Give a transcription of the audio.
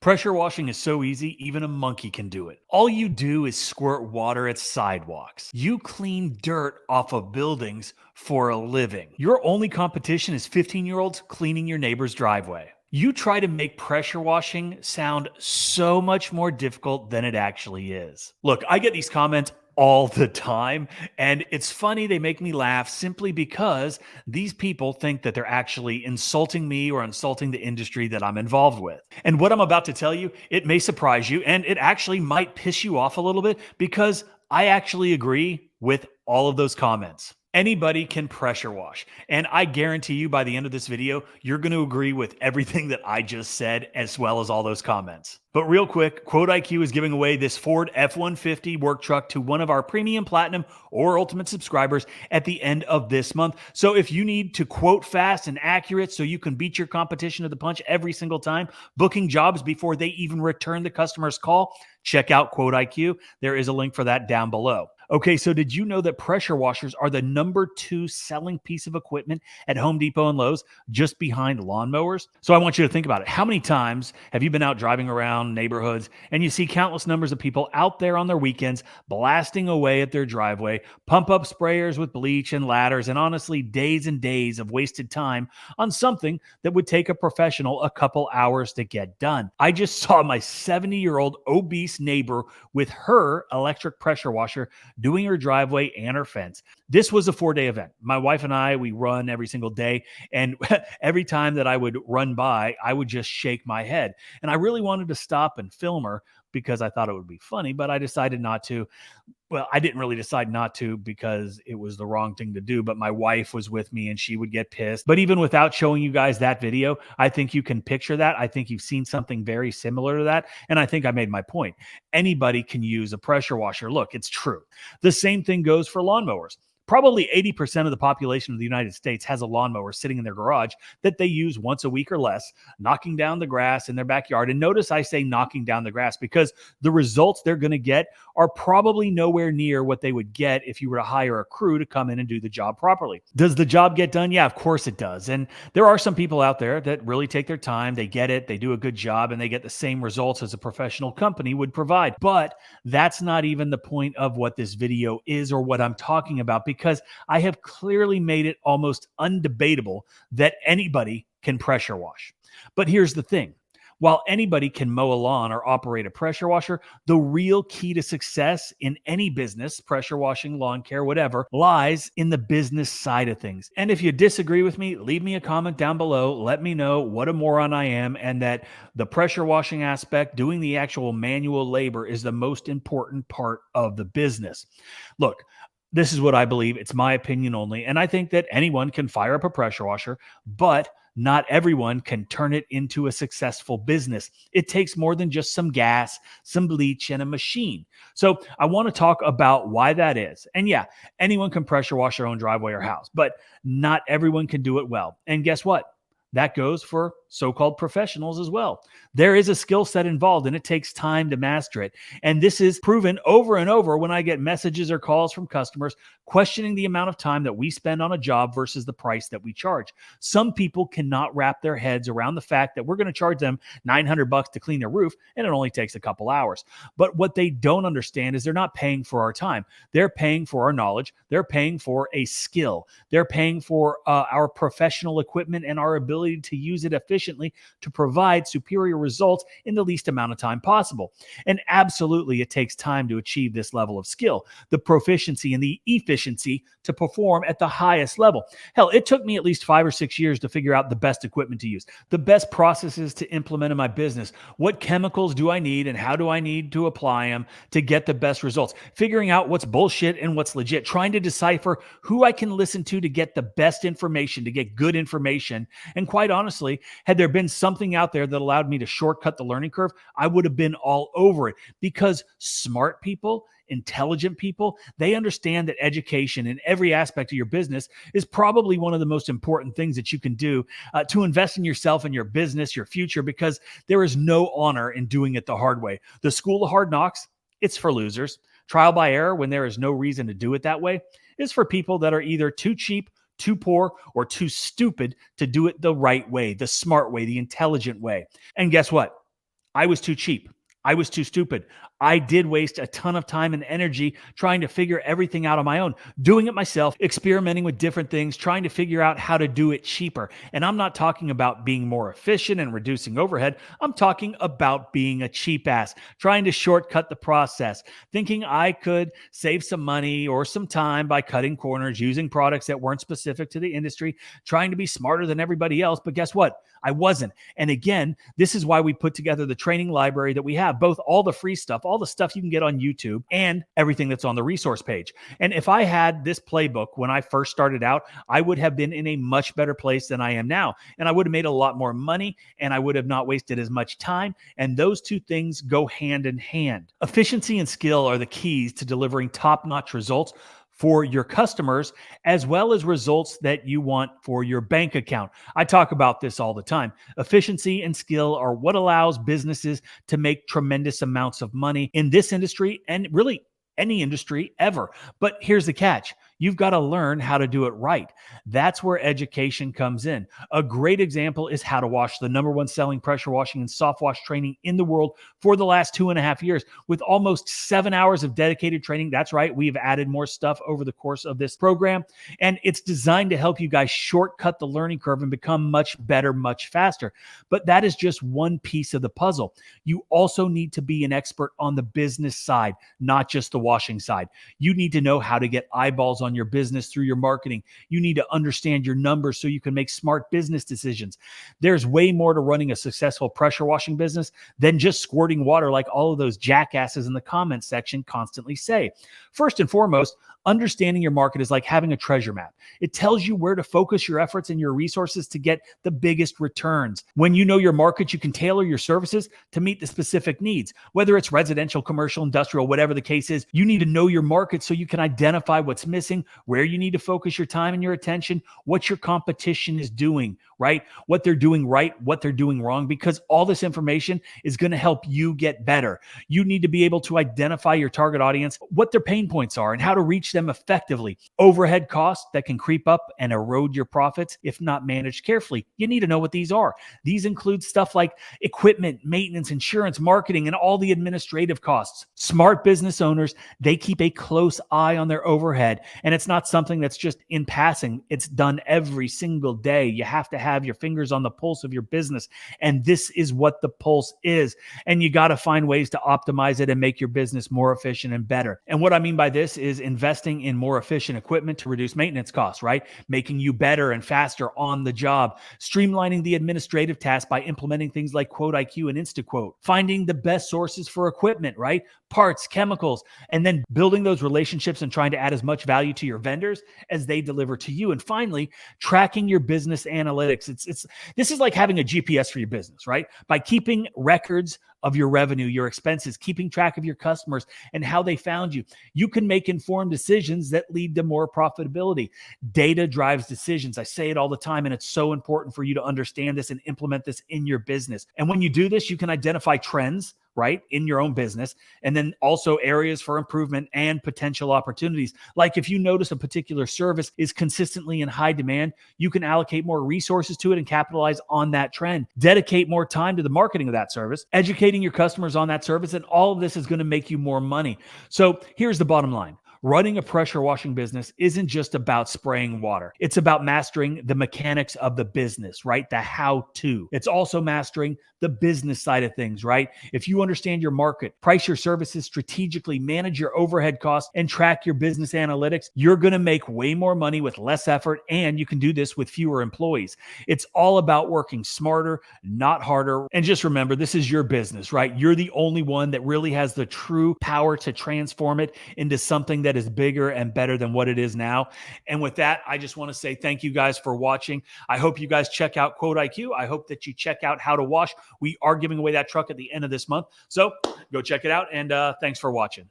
Pressure washing is so easy, even a monkey can do it. All you do is squirt water at sidewalks. You clean dirt off of buildings for a living. Your only competition is 15-year-olds cleaning your neighbor's driveway. You try to make pressure washing sound so much more difficult than it actually is. Look, I get these comments all the time, and it's funny, they make me laugh simply because these people think that they're actually insulting me or insulting the industry that I'm involved with. And what I'm about to tell you, it may surprise you, and it actually might piss you off a little bit because I actually agree with all of those comments. Anybody can pressure wash. And I guarantee you by the end of this video, you're going to agree with everything that I just said, as well as all those comments. But real quick, 𝐤𝑂TIQ is giving away this Ford F-150 work truck to one of our premium, platinum, or ultimate subscribers at the end of this month. So if you need to quote fast and accurate so you can beat your competition to the punch every single time, booking jobs before they even return the customer's call, check out 𝐤𝑂TIQ. There is a link for that down below. Okay, so did you know that pressure washers are the #2 selling piece of equipment at Home Depot and Lowe's, just behind lawnmowers? So I want you to think about it. How many times have you been out driving around neighborhoods and you see countless numbers of people out there on their weekends blasting away at their driveway, pump up sprayers with bleach and ladders, and honestly, days and days of wasted time on something that would take a professional a couple hours to get done? I just saw my 70-year-old obese neighbor with her electric pressure washer doing her driveway and her fence. This was a 4-day event. My wife and I, we run every single day. And every time that I would run by, I would just shake my head. And I really wanted to stop and film her because I thought it would be funny, but I decided not to. Well, I didn't really decide not to because it was the wrong thing to do, but my wife was with me and she would get pissed. But even without showing you guys that video, I think you can picture that. I think you've seen something very similar to that. And I think I made my point. Anybody can use a pressure washer. Look, it's true. The same thing goes for lawnmowers. Probably 80% of the population of the United States has a lawnmower sitting in their garage that they use once a week or less, knocking down the grass in their backyard. And notice I say knocking down the grass because the results they're going to get are probably nowhere near what they would get if you were to hire a crew to come in and do the job properly. Does the job get done? Yeah, of course it does. And there are some people out there that really take their time, they get it, they do a good job, and they get the same results as a professional company would provide. But that's not even the point of what this video is or what I'm talking about, because I have clearly made it almost undebatable that anybody can pressure wash. But here's the thing. While anybody can mow a lawn or operate a pressure washer, the real key to success in any business, pressure washing, lawn care, whatever, lies in the business side of things. And if you disagree with me, leave me a comment down below. Let me know what a moron I am and that the pressure washing aspect, doing the actual manual labor, is the most important part of the business. Look, this is what I believe. It's my opinion only. And I think that anyone can fire up a pressure washer, but not everyone can turn it into a successful business. It takes more than just some gas, some bleach, and a machine. So I want to talk about why that is. And yeah, anyone can pressure wash their own driveway or house, but not everyone can do it well. And guess what? That goes for so-called professionals as well. There is a skill set involved and it takes time to master it. And this is proven over and over when I get messages or calls from customers questioning the amount of time that we spend on a job versus the price that we charge. Some people cannot wrap their heads around the fact that we're going to charge them $900 to clean their roof and it only takes a couple hours. But what they don't understand is they're not paying for our time. They're paying for our knowledge. They're paying for a skill. They're paying for our professional equipment and our ability to use it efficiently to provide superior results in the least amount of time possible. And absolutely, it takes time to achieve this level of skill, the proficiency and the efficiency to perform at the highest level. Hell, it took me at least 5 or 6 years to figure out the best equipment to use, the best processes to implement in my business. What chemicals do I need and how do I need to apply them to get the best results? Figuring out what's bullshit and what's legit, trying to decipher who I can listen to get the best information, to get good information. And quite honestly, had there been something out there that allowed me to shortcut the learning curve, I would have been all over it, because smart people, intelligent people, they understand that education in every aspect of your business is probably one of the most important things that you can do to invest in yourself and your business, your future, because there is no honor in doing it the hard way. The school of hard knocks, it's for losers. Trial by error, when there is no reason to do it that way, is for people that are either too cheap, too poor, or too stupid to do it the right way, the smart way, the intelligent way. And guess what? I was too cheap. I was too stupid. I did waste a ton of time and energy trying to figure everything out on my own, doing it myself, experimenting with different things, trying to figure out how to do it cheaper. And I'm not talking about being more efficient and reducing overhead. I'm talking about being a cheap ass, trying to shortcut the process, thinking I could save some money or some time by cutting corners, using products that weren't specific to the industry, trying to be smarter than everybody else. But guess what? I wasn't. And again, this is why we put together the training library that we have, both all the free stuff, all the stuff you can get on YouTube, and everything that's on the resource page. And if I had this playbook when I first started out, I would have been in a much better place than I am now. And I would have made a lot more money, and I would have not wasted as much time. And those two things go hand in hand. Efficiency and skill are the keys to delivering top-notch results for your customers, as well as results that you want for your bank account. I talk about this all the time. Efficiency and skill are what allows businesses to make tremendous amounts of money in this industry and really any industry ever. But here's the catch. You've got to learn how to do it right. That's where education comes in. A great example is How to Wash, the #1 selling pressure washing and soft wash training in the world for the last 2.5 years, with almost 7 hours of dedicated training. That's right. We've added more stuff over the course of this program, and it's designed to help you guys shortcut the learning curve and become much better, much faster. But that is just one piece of the puzzle. You also need to be an expert on the business side, not just the washing side. You need to know how to get eyeballs on your business through your marketing. You need to understand your numbers so you can make smart business decisions. There's way more to running a successful pressure washing business than just squirting water like all of those jackasses in the comments section constantly say. First and foremost, understanding your market is like having a treasure map. It tells you where to focus your efforts and your resources to get the biggest returns. When you know your market, you can tailor your services to meet the specific needs. Whether it's residential, commercial, industrial, whatever the case is, you need to know your market so you can identify what's missing, where you need to focus your time and your attention, what your competition is doing, right? What they're doing right, what they're doing wrong, because all this information is going to help you get better. You need to be able to identify your target audience, what their pain points are, and how to reach them effectively. Overhead costs that can creep up and erode your profits if not managed carefully. You need to know what these are. These include stuff like equipment, maintenance, insurance, marketing, and all the administrative costs. Smart business owners, they keep a close eye on their overhead, and it's not something that's just in passing. It's done every single day. You have to have your fingers on the pulse of your business, and this is what the pulse is. And you got to find ways to optimize it and make your business more efficient and better. And what I mean by this is investing in more efficient equipment to reduce maintenance costs, right? Making you better and faster on the job, streamlining the administrative tasks by implementing things like 𝐤𝑂𝐈𝐕𝐄𝐀𝐖𝐀𝐘 and 𝗤𝑂𝐈𝐕𝐄𝐀, finding the best sources for equipment, right? Parts, chemicals, and then building those relationships and trying to add as much value to your vendors as they deliver to you. And finally, tracking your business analytics. This is like having a GPS for your business, right? By keeping records of your revenue, your expenses, keeping track of your customers and how they found you, you can make informed decisions that lead to more profitability. Data drives decisions. I say it all the time, and it's so important for you to understand this and implement this in your business. And when you do this, you can identify trends, right, in your own business, and then also areas for improvement and potential opportunities. Like if you notice a particular service is consistently in high demand, you can allocate more resources to it and capitalize on that trend. Dedicate more time to the marketing of that service, educating your customers on that service, and all of this is going to make you more money. So here's the bottom line. Running a pressure washing business isn't just about spraying water. It's about mastering the mechanics of the business, right? The how-to. It's also mastering the business side of things, right? If you understand your market, price your services strategically, manage your overhead costs, and track your business analytics, you're going to make way more money with less effort, and you can do this with fewer employees. It's all about working smarter, not harder. And just remember, this is your business, right? You're the only one that really has the true power to transform it into something that is bigger and better than what it is now. And with that, I just want to say thank you guys for watching. I hope you guys check out 𝐤𝑂𝐈𝐕𝐄𝐀. I hope that you check out How to Wash. We are giving away that truck at the end of this month. So go check it out, and thanks for watching.